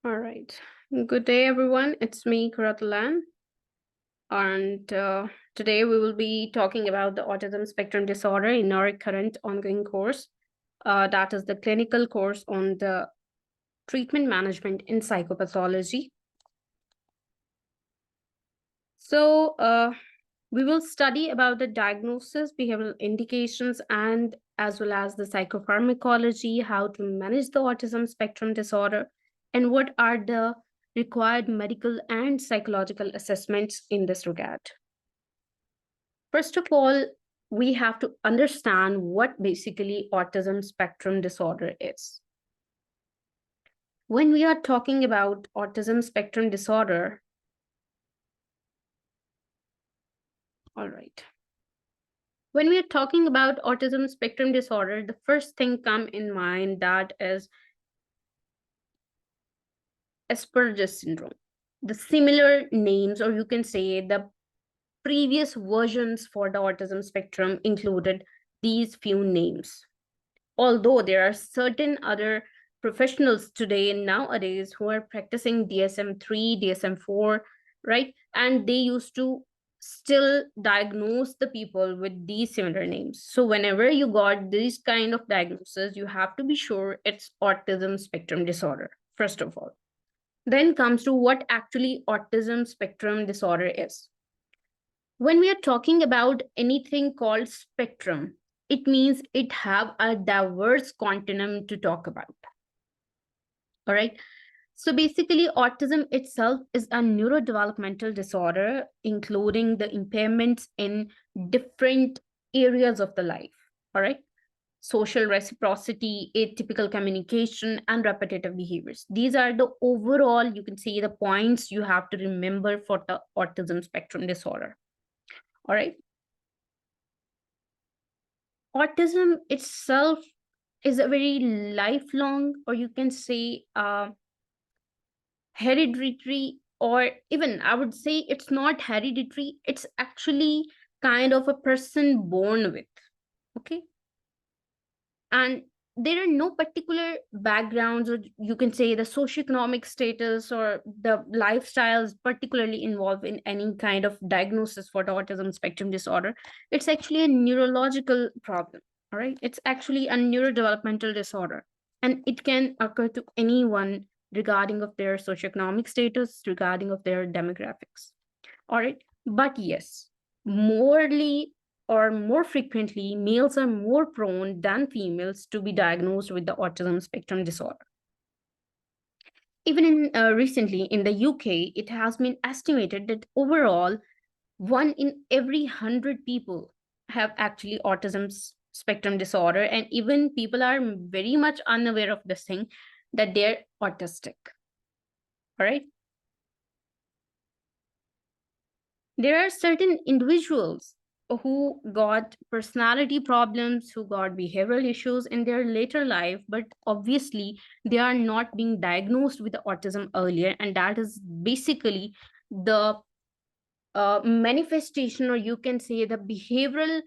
All right. Good day, everyone. It's me, Quratulain, and today we will be talking about the autism spectrum disorder in our current ongoing course. That is the clinical course on the treatment management in psychopathology. So we will study about the diagnosis, behavioral indications, and as well as the psychopharmacology, how to manage the autism spectrum disorder, and what are the required medical and psychological assessments in this regard. First of all, we have to understand what basically autism spectrum disorder is. When we are talking about autism spectrum disorder, all right. When we are talking about autism spectrum disorder, the first thing come in mind that is Asperger's syndrome. The similar names, or you can say the previous versions for the autism spectrum included these few names. Although there are certain other professionals today and nowadays who are practicing DSM-3, DSM-4, right? And they used to still diagnose the people with these similar names. So whenever you got these kind of diagnosis, you have to be sure it's autism spectrum disorder, first of all. Then comes to what actually autism spectrum disorder is. When we are talking about anything called spectrum, it means it have a diverse continuum to talk about. All right. So basically, autism itself is a neurodevelopmental disorder, including the impairments in different areas of the life. All right. Social reciprocity, atypical communication, and repetitive behaviors. These are the overall, you can say, the points you have to remember for the autism spectrum disorder. All right. Autism itself is a very lifelong, or you can say, hereditary, or even I would say it's not hereditary, it's actually kind of a person born with. Okay. And there are no particular backgrounds, or you can say the socioeconomic status or the lifestyles particularly involved in any kind of diagnosis for the autism spectrum disorder. It's actually a neurological problem. All right. It's actually a neurodevelopmental disorder, and it can occur to anyone regarding of their socioeconomic status, regarding of their demographics. All right. But yes, morely or more frequently, males are more prone than females to be diagnosed with the autism spectrum disorder. Even in recently in the UK, it has been estimated that overall, 1 in every 100 people have actually autism spectrum disorder, and even people are very much unaware of this thing that they're autistic. All right. There are certain individuals who got personality problems, who got behavioral issues in their later life, but obviously they are not being diagnosed with autism earlier. And that is basically the manifestation, or you can say the behavioral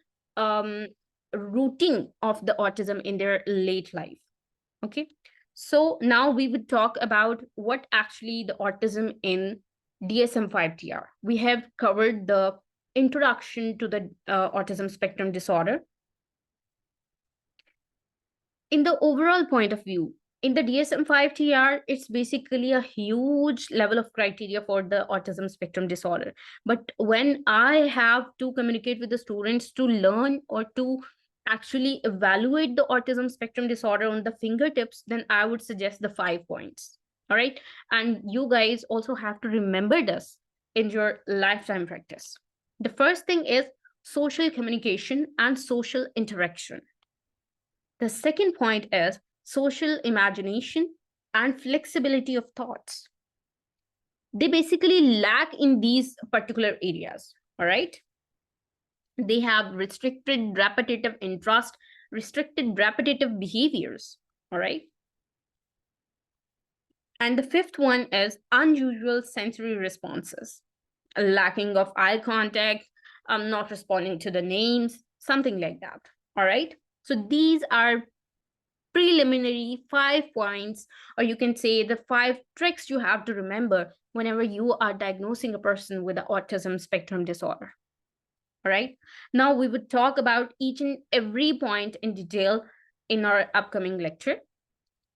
routing of the autism in their late life. Okay. So now we would talk about what actually the autism in DSM-5-TR. We have covered the introduction to the autism spectrum disorder. In the overall point of view, in the DSM-5-TR, it's basically a huge level of criteria for the autism spectrum disorder. But when I have to communicate with the students to learn or to actually evaluate the autism spectrum disorder on the fingertips, then I would suggest the 5 points. All right. And you guys also have to remember this in your lifetime practice. The first thing is social communication and social interaction. The second point is social imagination and flexibility of thoughts. They basically lack in these particular areas. All right. They have restricted repetitive interest, restricted repetitive behaviors. All right. And the fifth one is unusual sensory responses, a lacking of eye contact, not responding to the names, something like that. All right. So these are preliminary 5 points, or you can say the 5 tricks you have to remember whenever you are diagnosing a person with the autism spectrum disorder. All right. Now we would talk about each and every point in detail in our upcoming lecture.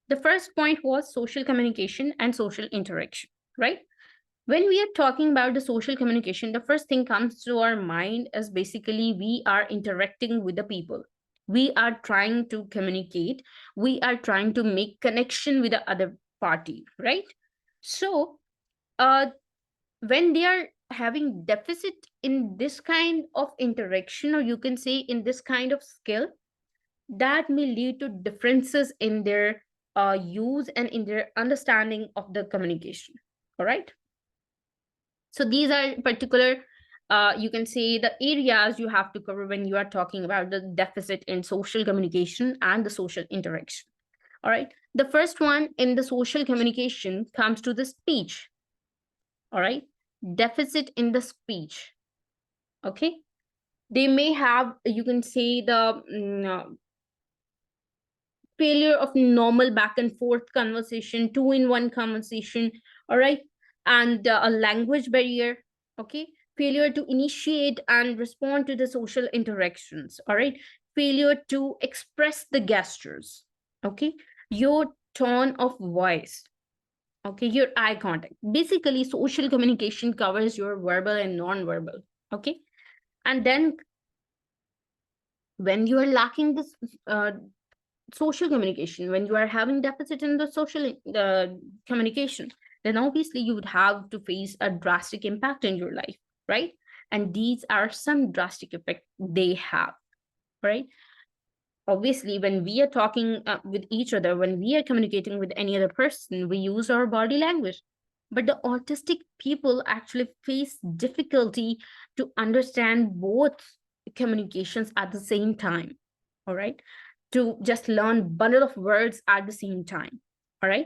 The first point was social communication and social interaction, right? When we are talking about the social communication, the first thing comes to our mind is basically we are interacting with the people. We are trying to communicate. We are trying to make connection with the other party, right? So, when they are having deficit in this kind of interaction, or you can say in this kind of skill, that may lead to differences in their use and in their understanding of the communication. All right. So these are particular, you can say, the areas you have to cover when you are talking about the deficit in social communication and the social interaction. All right. The first one in the social communication comes to the speech. All right. Deficit in the speech. Okay. They may have, you can say, the failure of normal back and forth conversation, two-in-one conversation, all right, and a language barrier, okay, failure to initiate and respond to the social interactions, all right, failure to express the gestures, okay, your tone of voice, okay, your eye contact. Basically, social communication covers your verbal and non-verbal, okay, and then when you are lacking this social communication, when you are having deficit in the social communication, then obviously you would have to face a drastic impact in your life, right? And these are some drastic effects they have, right? Obviously, when we are talking with each other, when we are communicating with any other person, we use our body language. But the autistic people actually face difficulty to understand both communications at the same time. All right. To just learn bundle of words at the same time. All right.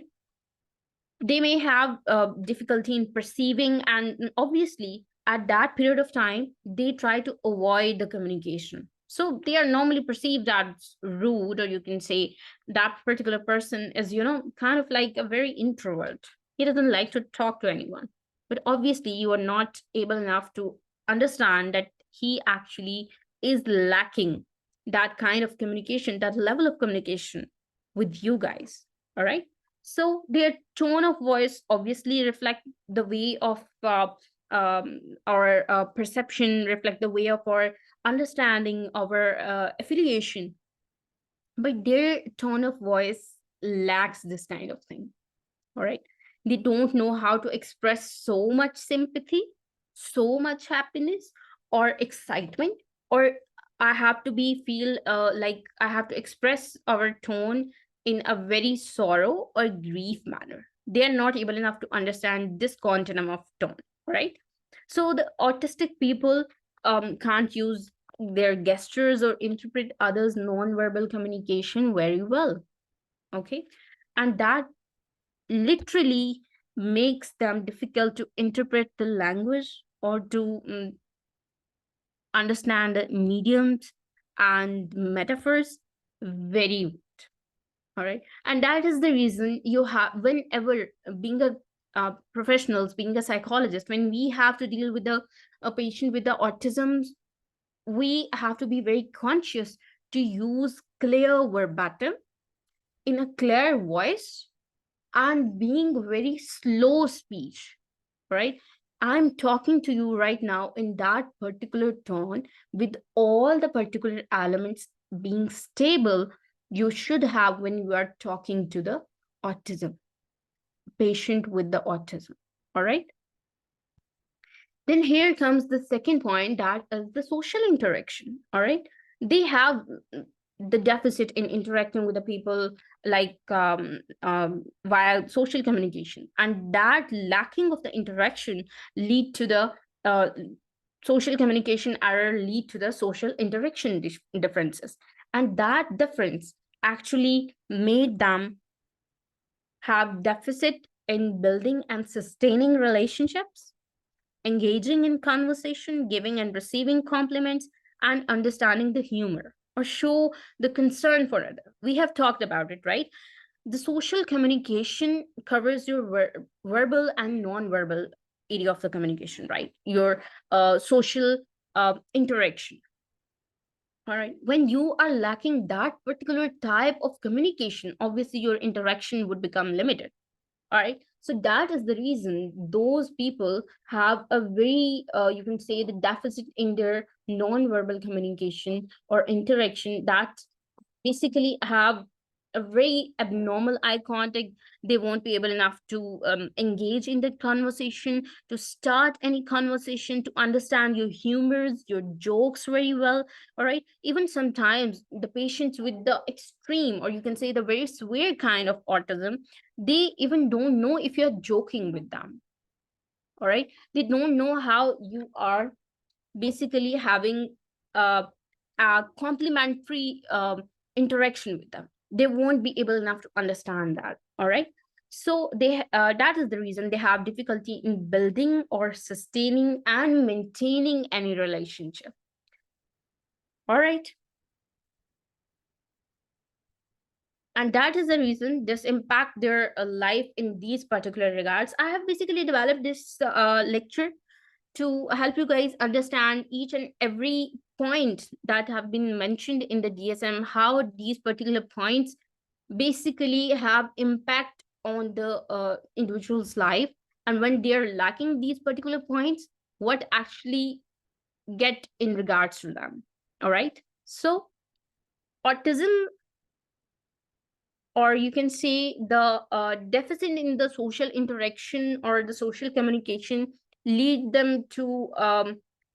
They may have difficulty in perceiving, and obviously at that period of time they try to avoid the communication, so they are normally perceived as rude, or you can say that particular person is, kind of like a very introvert. He doesn't like to talk to anyone, but obviously you are not able enough to understand that he actually is lacking that kind of communication, that level of communication with you guys. All right. So their tone of voice obviously reflect the way of our perception, reflect the way of our understanding, our affiliation. But their tone of voice lacks this kind of thing. All right. They don't know how to express so much sympathy, so much happiness, or excitement, or I have to be feel like I have to express our tone in a very sorrow or grief manner. They are not able enough to understand this continuum of tone, right? So the autistic people can't use their gestures or interpret others' non-verbal communication very well. Okay. And that literally makes them difficult to interpret the language, or to understand the mediums and metaphors very well. All right. And that is the reason you have, whenever being a professionals, being a psychologist, when we have to deal with a patient with the autism, we have to be very conscious to use clear verbatim in a clear voice and being very slow speech, right? I'm talking to you right now in that particular tone with all the particular elements being stable you should have when you are talking to the autism patient with the autism. All right. Then here comes the second point, that is the social interaction. All right. They have the deficit in interacting with the people, like via social communication, and that lacking of the interaction lead to the social communication error, lead to the social interaction differences, and that difference actually made them have deficit in building and sustaining relationships, engaging in conversation, giving and receiving compliments, and understanding the humor. or show the concern for others. We have talked about it, right? The social communication covers your verbal and non-verbal area of the communication, right? Your social interaction. All right. When you are lacking that particular type of communication, obviously your interaction would become limited. All right. So that is the reason those people have a very, you can say, the deficit in their non-verbal communication or interaction, that basically have a very abnormal eye contact. They won't be able enough to engage in the conversation, to start any conversation, to understand your humors, your jokes very well. All right. Even sometimes the patients with the extreme, or you can say the very severe kind of autism, they even don't know if you're joking with them. All right. They don't know how you are basically having a complementary interaction with them. They won't be able enough to understand that. All right. So they that is the reason they have difficulty in building or sustaining and maintaining any relationship. All right. And that is the reason this impact their life in these particular regards. I have basically developed this lecture to help you guys understand each and every point that have been mentioned in the DSM, how these particular points basically have impact on the individual's life, and when they're lacking these particular points, what actually get in regards to them. All right. So autism, or you can say the deficit in the social interaction or the social communication, lead them to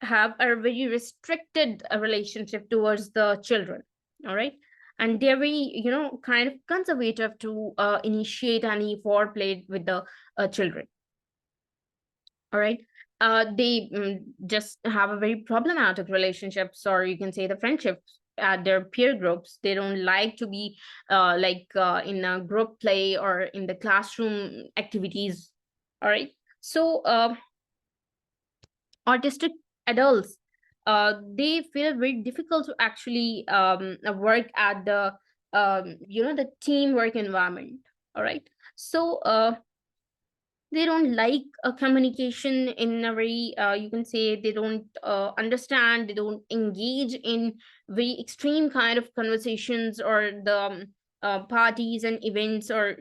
have a very restricted relationship towards the children. All right. And they're very, kind of conservative to initiate any foreplay with the children. All right. They just have a very problematic relationships, or you can say the friendships at their peer groups. They don't like to be in a group play or in the classroom activities. All right. So autistic adults, they feel very difficult to actually work at the the teamwork environment. All right. So they don't like a communication in a very, you can say, they don't understand, they don't engage in very extreme kind of conversations, or the parties and events, or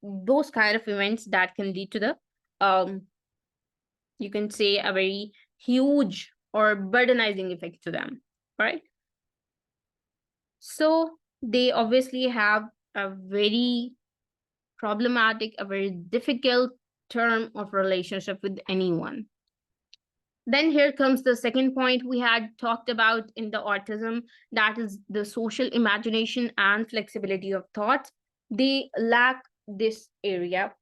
those kind of events that can lead to the um you can say a very huge or burdenizing effect to them. Right. So they obviously have a very problematic, a very difficult term of relationship with anyone. Then here comes the second point we had talked about in the autism, that is the social imagination and flexibility of thought. They lack this area.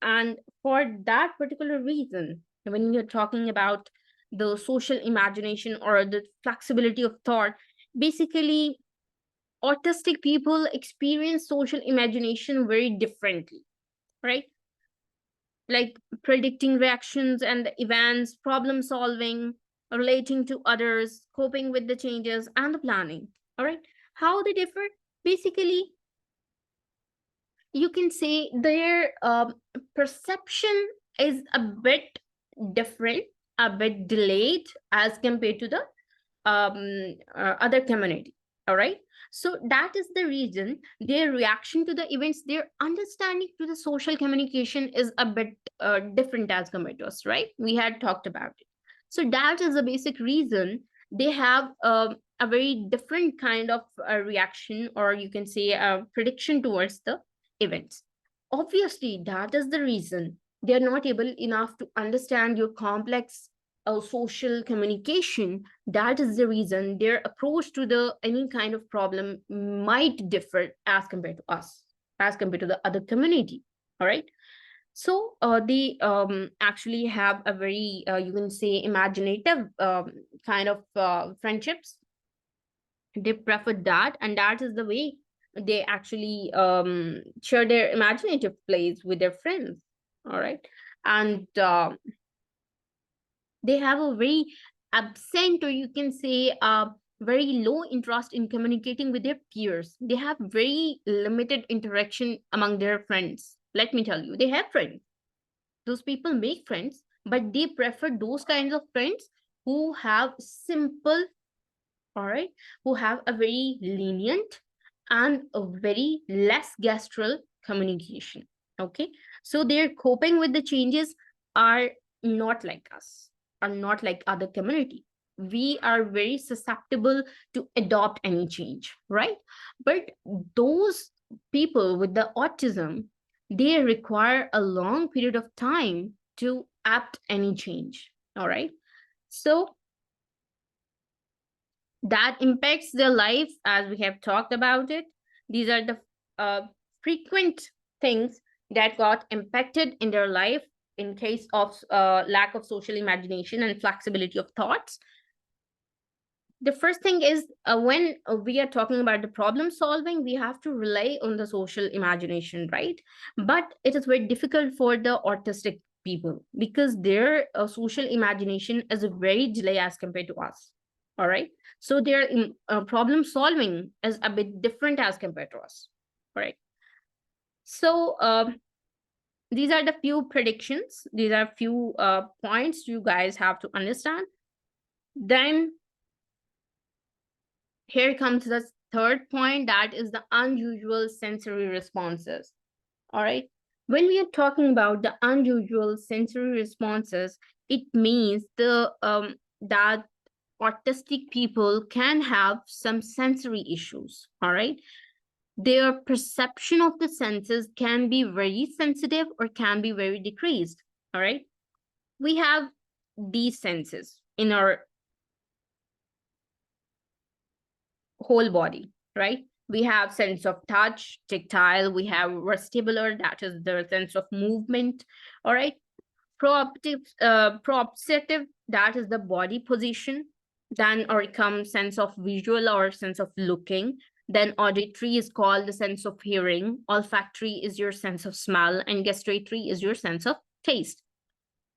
And for that particular reason, when you're talking about the social imagination or the flexibility of thought, basically autistic people experience social imagination very differently, right? Like predicting reactions and events, problem solving, relating to others, coping with the changes, and the planning. All right. How they differ? Basically, you can say their perception is a bit different, a bit delayed as compared to the other community. All right. So that is the reason their reaction to the events, their understanding to the social communication is a bit different as compared to us, right? We had talked about it. So that is the basic reason they have a very different kind of reaction, or you can say a prediction towards the events. Obviously, that is the reason they are not able enough to understand your complex social communication. That is the reason their approach to the any kind of problem might differ as compared to us, as compared to the other community. All right. So they actually have a very you can say imaginative kind of friendships. They prefer that, and that is the way they actually share their imaginative plays with their friends. All right. And they have a very absent, or you can say very low interest in communicating with their peers. They have very limited interaction among their friends. Let me tell you, they have friends. Those people make friends, but they prefer those kinds of friends who have simple, all right, who have a very lenient and a very less gastral communication. Okay, so their coping with the changes are not like us, are not like other community. We are very susceptible to adopt any change, right? But those people with the autism, they require a long period of time to apt any change. All right, so that impacts their life, as we have talked about it. These are the uh, frequent things that got impacted in their life in case of lack of social imagination and flexibility of thoughts. The first thing is, when we are talking about the problem solving, we have to rely on the social imagination, right? But it is very difficult for the autistic people because their social imagination is very delay as compared to us. All right, so their problem solving is a bit different as compared to us. All right, so these are the few predictions, these are few points you guys have to understand. Then here comes the third point, that is the unusual sensory responses. All right, when we are talking about the unusual sensory responses, it means the that autistic people can have some sensory issues. All right, their perception of the senses can be very sensitive or can be very decreased. All right, we have these senses in our whole body, right? We have sense of touch, tactile, we have vestibular, that is the sense of movement. All right, proprioceptive, that is the body position. Then or comes sense of visual or sense of looking. Then auditory is called the sense of hearing. Olfactory is your sense of smell, and gustatory is your sense of taste.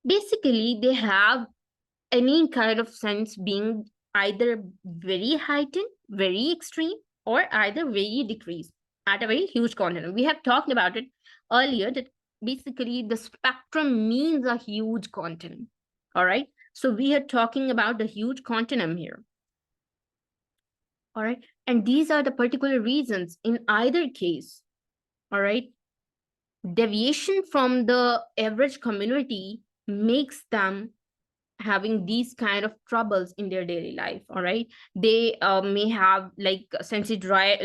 Basically, they have any kind of sense being either very heightened, very extreme, or either very decreased at a very huge continent. We have talked about it earlier that basically the spectrum means a huge continent. All right, so we are talking about the huge continent here. All right, and these are the particular reasons in either case. All right, deviation from the average community makes them having these kind of troubles in their daily life. All right, they may have like sensory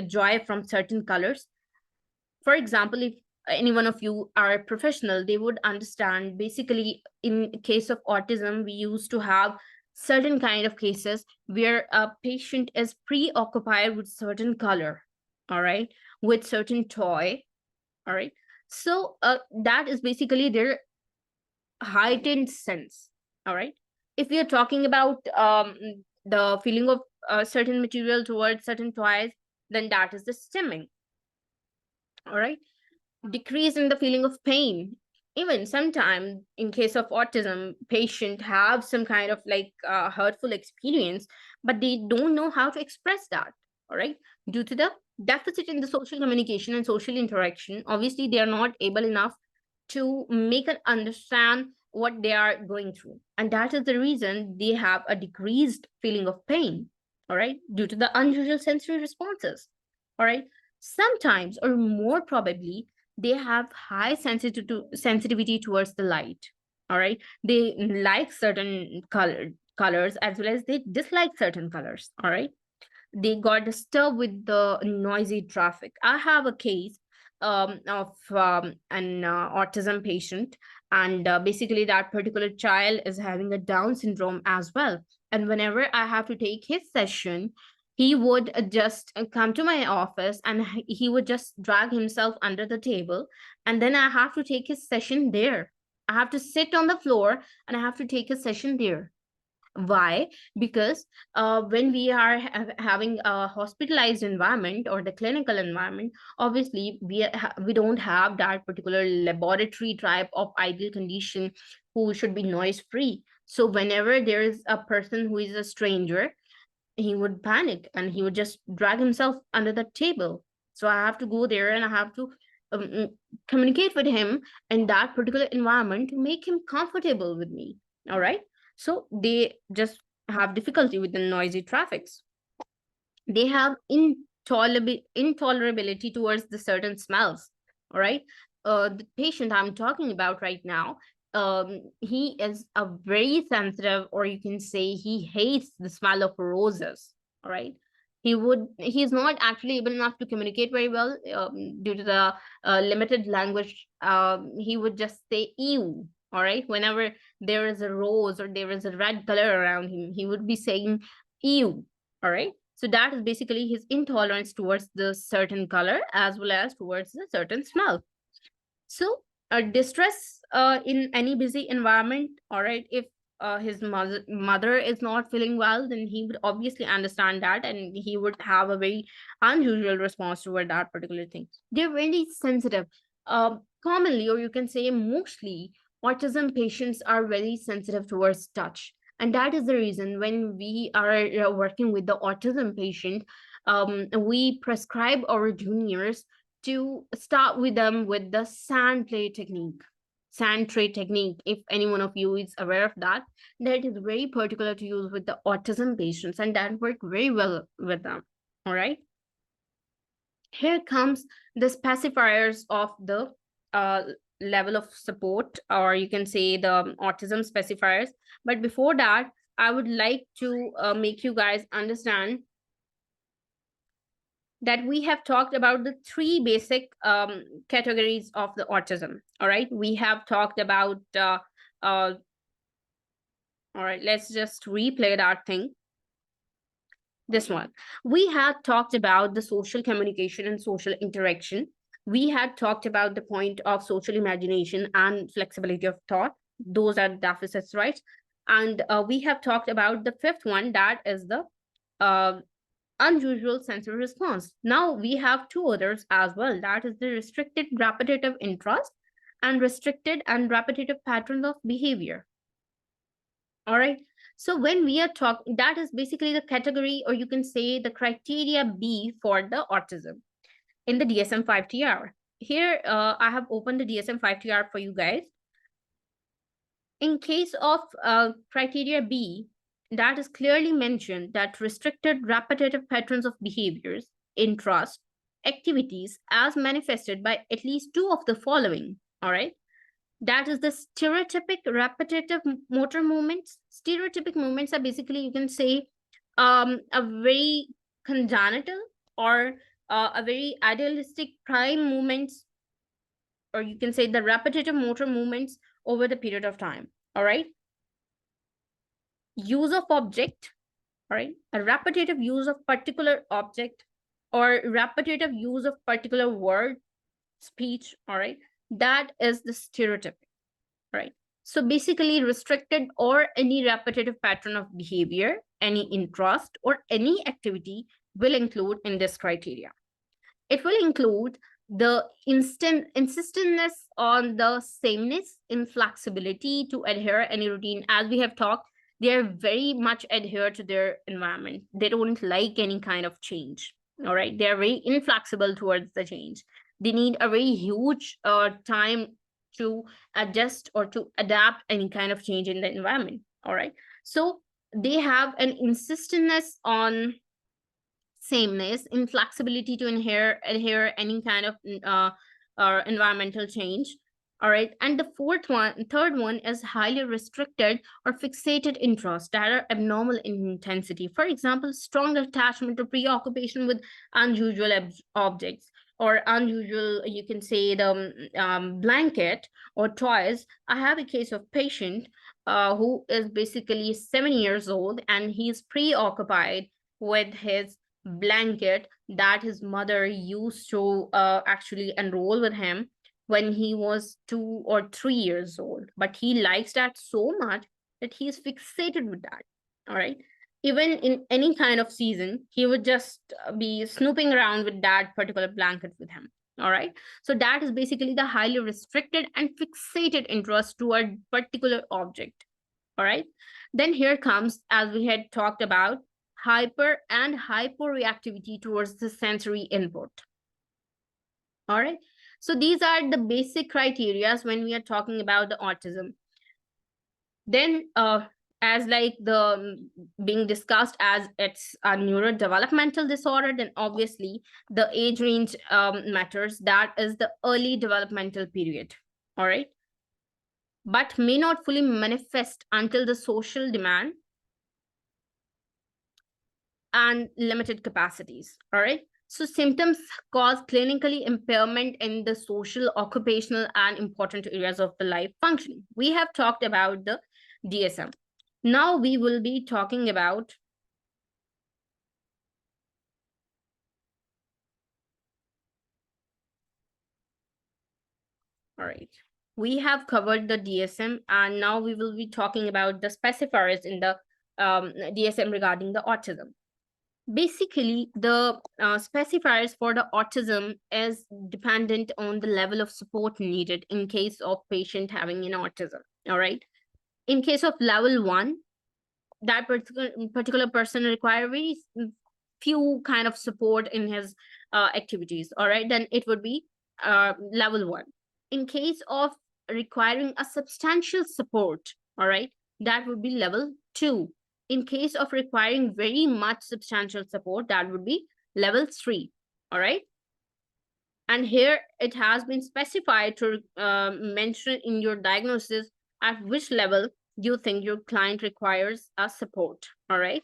joy from certain colors. For example, if any one of you are a professional, they would understand basically in case of autism, we used to have certain kind of cases where a patient is preoccupied with certain color. All right, with certain toy. All right, so that is basically their heightened sense. All right, if we are talking about the feeling of a certain material towards certain toys, then that is the stimming. All right, decrease in the feeling of pain. Even sometimes in case of autism, patient have some kind of like hurtful experience, but they don't know how to express that. All right, due to the deficit in the social communication and social interaction, obviously they are not able enough to make an understand what they are going through, and that is the reason they have a decreased feeling of pain. All right, due to the unusual sensory responses. All right, sometimes or more probably they have high sensitivity towards the light. All right, they like certain colors as well as they dislike certain colors. All right, they got disturbed with the noisy traffic. I have a case of an autism patient, and basically that particular child is having a Down syndrome as well. And whenever I have to take his session, he would just come to my office and he would just drag himself under the table, and then I have to take his session there. I have to sit on the floor and I have to take his session there. Why? Because when we are having a hospitalized environment or the clinical environment, obviously we don't have that particular laboratory type of ideal condition who should be noise free. So whenever there is a person who is a stranger, he would panic and he would just drag himself under the table. So I have to go there and I have to um, communicate with him in that particular environment to make him comfortable with me. All right. So they just have difficulty with the noisy traffics. They have intolerability towards the certain smells. All right. The patient I'm talking about right now, he is a very sensitive, or you can say he hates the smell of roses. All right. He's not actually able enough to communicate very well, due to the limited language. He would just say ew. All right. Whenever there is a rose or there is a red color around him, he would be saying ew. All right. So that is basically his intolerance towards the certain color as well as towards the certain smell. So distress in any busy environment, all right, if his mother is not feeling well, then he would obviously understand that and he would have a very unusual response toward that particular thing. They're very sensitive. Commonly, or you can say mostly, autism patients are very sensitive towards touch. And that is the reason when we are working with the autism patient, we prescribe our juniors to start with them with the sand play technique. Sand tray technique, if any one of you is aware of that, that is very particular to use with the autism patients and that work very well with them. All right. Here comes the specifiers of the uh, level of support, or you can say the autism specifiers. But before that, I would like to make you guys understand that we have talked about the three basic categories of the autism. All right, we have talked about all right, let's just replay that thing. This one, we had talked about the social communication and social interaction. We had talked about the point of social imagination and flexibility of thought. Those are deficits, right? And we have talked about the fifth one, that is the uh, unusual sensory response. Now we have two others as well, that is the restricted repetitive interest and restricted and repetitive patterns of behavior. All right. So when we are talking, that is basically the category, or you can say the criteria B for the autism in the DSM-5-TR. Here, I have opened the DSM-5-TR for you guys. In case of criteria B, that is clearly mentioned that restricted repetitive patterns of behaviors, interest, activities as manifested by at least two of the following. All right. That is the stereotypic repetitive motor movements. Stereotypic movements are basically, you can say, a very congenital or a very idealistic prime movements, or you can say the repetitive motor movements over the period of time. All right. Use of object, all right, a repetitive use of particular object or repetitive use of particular word, speech, all right, that is the stereotypic. Right. So basically restricted or any repetitive pattern of behavior, any interest or any activity will include in this criteria. It will include the insistentness on the sameness, inflexibility to adhere any routine. As we have talked, they are very much adhere to their environment. They don't like any kind of change. All right. They are very inflexible towards the change. They need a very huge time to adjust or to adapt any kind of change in the environment. All right. So they have an insistentness on sameness, inflexibility to adhere any kind of environmental change. All right. And the third one is highly restricted or fixated interests that are abnormal in intensity. For example, strong attachment or preoccupation with unusual objects, or unusual, you can say the blanket or toys. I have a case of patient who is basically 7 years old and he's preoccupied with his blanket that his mother used to actually enroll with him when he was 2 or 3 years old. But he likes that so much that he's fixated with that. All right. Even in any kind of season, he would just be snooping around with that particular blanket with him. All right. So that is basically the highly restricted and fixated interest toward particular object. All right. Then here comes, as we had talked about, hyper and hyporeactivity towards the sensory input. All right. So these are the basic criteria when we are talking about the autism. Then as like the being discussed as it's a neurodevelopmental disorder, then obviously the age range matters. That is the early developmental period. All right. But may not fully manifest until the social demand and limited capacities. All right. So symptoms cause clinically impairment in the social, occupational, and important areas of the life functioning. We have talked about the DSM. Now we will be talking about all right. We have covered the DSM, and now we will be talking about the specifiers in the DSM regarding the autism. Basically, the specifiers for the autism is dependent on the level of support needed in case of patient having an autism. All right. In case of level 1, that particular person require very few kind of support in his activities. All right. Then it would be level 1. In case of requiring a substantial support, all right, that would be level 2. In case of requiring very much substantial support, that would be level 3. All right. And here it has been specified to mention in your diagnosis at which level you think your client requires a support. All right.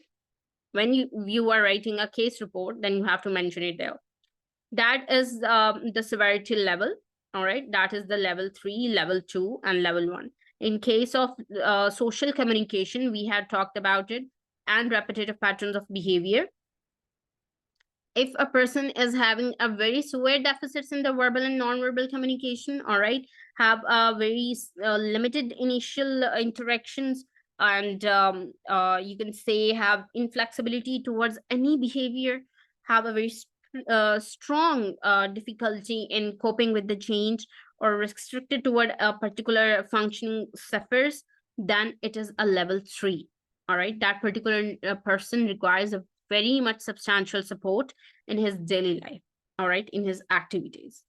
When you are writing a case report, then you have to mention it there. That is the severity level. All right. That is the level 3, level 2, and level 1. In case of social communication, we had talked about it, and repetitive patterns of behavior. If a person is having a very severe deficits in the verbal and non-verbal communication, all right, have a very limited initial interactions, and you can say have inflexibility towards any behavior, have a very strong difficulty in coping with the change, or restricted toward a particular functioning spheres, then it is a level 3. All right, that particular person requires a very much substantial support in his daily life, all right, in his activities.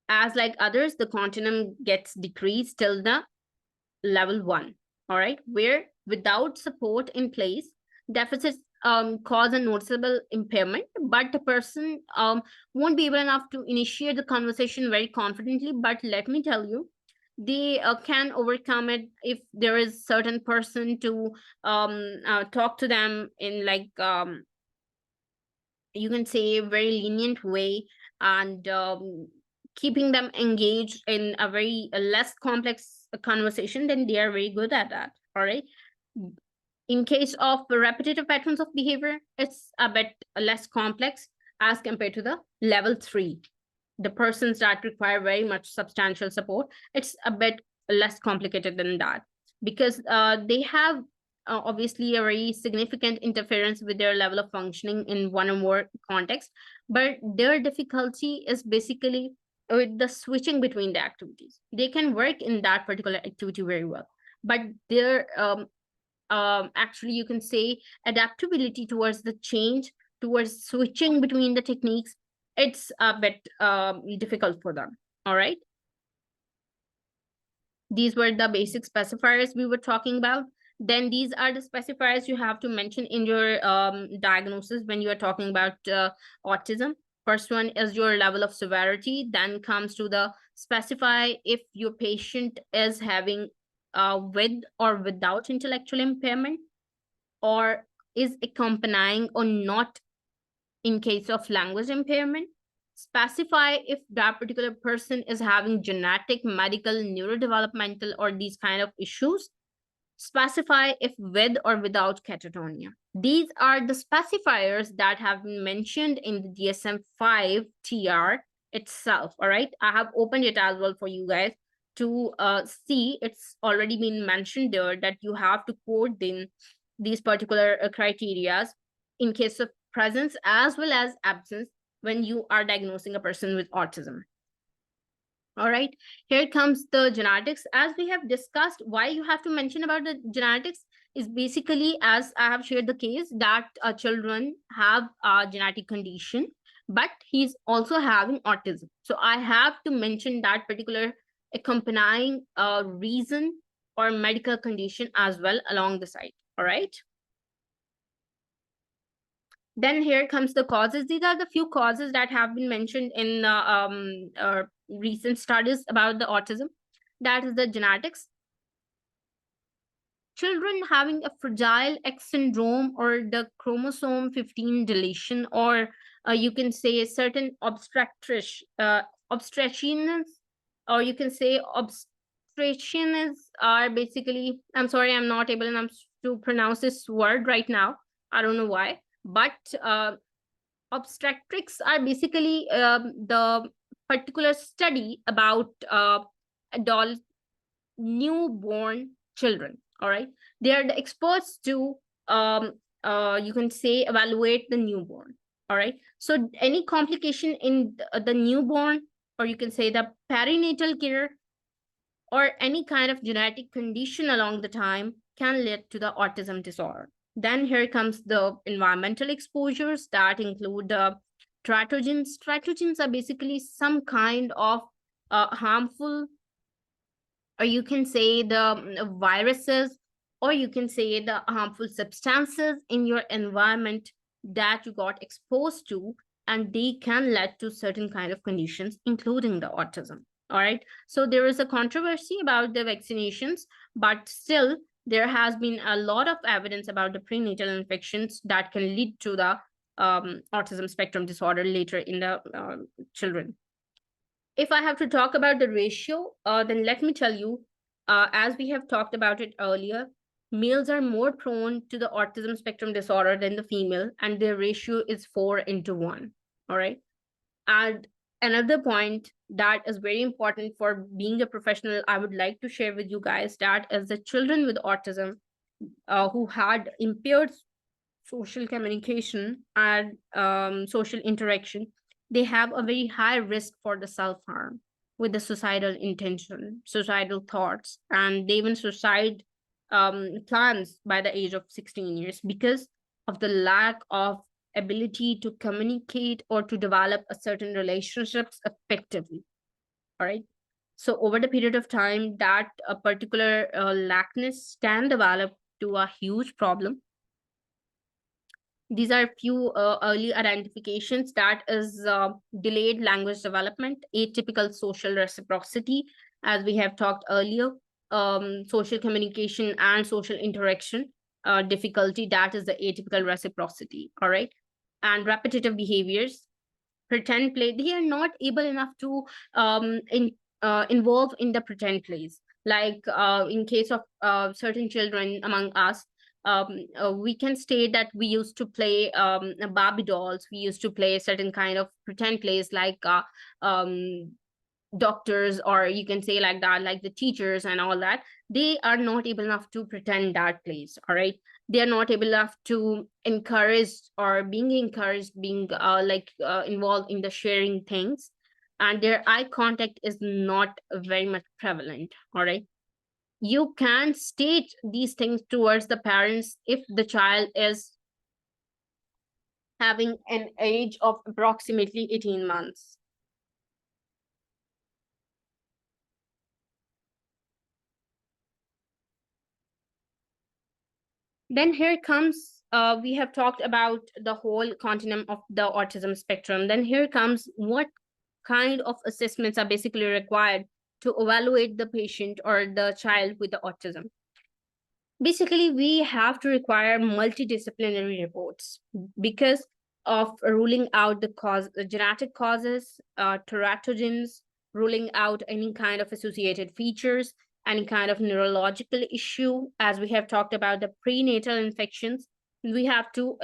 As like others, the continuum gets decreased till the level 1, all right, where without support in place, deficits cause a noticeable impairment, but the person won't be able enough to initiate the conversation very confidently. But let me tell you, they can overcome it if there is certain person to talk to them in like you can say a very lenient way, and keeping them engaged in a very less complex conversation, then they are very good at that. All right. In case of repetitive patterns of behavior, it's a bit less complex as compared to the level 3. The persons that require very much substantial support, it's a bit less complicated than that, because they have obviously a very significant interference with their level of functioning in one or more contexts, but their difficulty is basically with the switching between the activities. They can work in that particular activity very well, but their actually you can say adaptability towards the change, towards switching between the techniques, it's a bit difficult for them. All right. These were the basic specifiers we were talking about. Then these are the specifiers you have to mention in your diagnosis when you are talking about autism. First one is your level of severity. Then comes to the specify if your patient is having with or without intellectual impairment, or is accompanying or not in case of language impairment. Specify if that particular person is having genetic, medical, neurodevelopmental, or these kind of issues. Specify if with or without catatonia. These are the specifiers that have been mentioned in the DSM-5 TR itself. All right, I have opened it as well for you guys to see. It's already been mentioned there that you have to quote in these particular criteria in case of presence as well as absence when you are diagnosing a person with autism. All right, here comes the genetics. As we have discussed, why you have to mention about the genetics, is basically, as I have shared the case, that children have a genetic condition, but he's also having autism. So I have to mention that particular accompanying reason or medical condition as well along the side. All right. Then here comes the causes. These are the few causes that have been mentioned in recent studies about the autism. That is the genetics. Children having a fragile X syndrome or the chromosome 15 deletion, or you can say certain obstructions, or you can say obstructions are basically, I'm sorry, I'm not able enough to pronounce this word right now. I don't know why, but obstetrics are basically the particular study about adult newborn children. All right, they are the experts to you can say evaluate the newborn. All right, so any complication in the newborn, or you can say the perinatal care, or any kind of genetic condition along the time can lead to the autism disorder. Then here comes the environmental exposures that include teratogens. Teratogens are basically some kind of harmful, or you can say the viruses, or you can say the harmful substances in your environment that you got exposed to, and they can lead to certain kind of conditions including the autism. All right, so there is a controversy about the vaccinations, but still there has been a lot of evidence about the prenatal infections that can lead to the autism spectrum disorder later in the children. If I have to talk about the ratio, then let me tell you, as we have talked about it earlier, males are more prone to the autism spectrum disorder than the female, and their ratio is 4:1. All right. And another point that is very important for being a professional, I would like to share with you guys, that is the children with autism who had impaired social communication and social interaction, they have a very high risk for the self-harm with the suicidal intention, suicidal thoughts, and they even suicide plans by the age of 16 years because of the lack of ability to communicate or to develop a certain relationships effectively. All right. So over the period of time, that a particular lackness can develop to a huge problem. These are few early identifications, that is delayed language development, atypical social reciprocity, as we have talked earlier, social communication and social interaction difficulty, that is the atypical reciprocity. All right, and repetitive behaviors, pretend play, they are not able enough to involve in the pretend plays, like in case of certain children among us, we can state that we used to play Barbie dolls. We used to play certain kind of pretend plays like um, doctors, or you can say like that, like the teachers and all that. They are not able enough to pretend that place. All right, they are not able enough to encourage or being encouraged, being involved in the sharing things, and their eye contact is not very much prevalent. All right, you can state these things towards the parents if the child is having an age of approximately 18 months. Then here comes, we have talked about the whole continuum of the autism spectrum. Then here comes what kind of assessments are basically required to evaluate the patient or the child with the autism. Basically, we have to require multidisciplinary reports because of ruling out the genetic causes, teratogens, ruling out any kind of associated features, any kind of neurological issue. As we have talked about the prenatal infections, we have to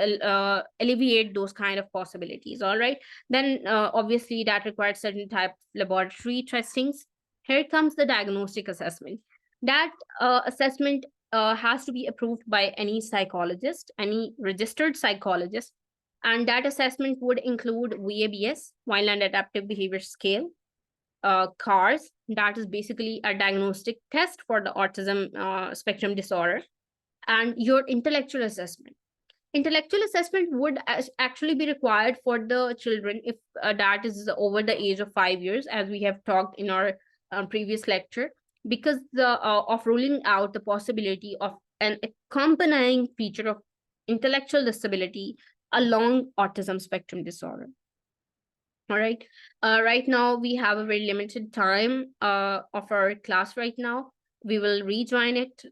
alleviate those kind of possibilities. All right. Then obviously that requires certain type of laboratory testings. Here comes the diagnostic assessment. That assessment has to be approved by any psychologist, any registered psychologist. And that assessment would include VABS, Vineland Adaptive Behavior Scale, CARS, that is basically a diagnostic test for the autism spectrum disorder. and your intellectual assessment. Intellectual assessment would actually be required for the children if that is over the age of 5 years, as we have talked in our previous lecture, because of ruling out the possibility of an accompanying feature of intellectual disability along autism spectrum disorder. All right. Right now we have a very limited time of our class right now. We will rejoin it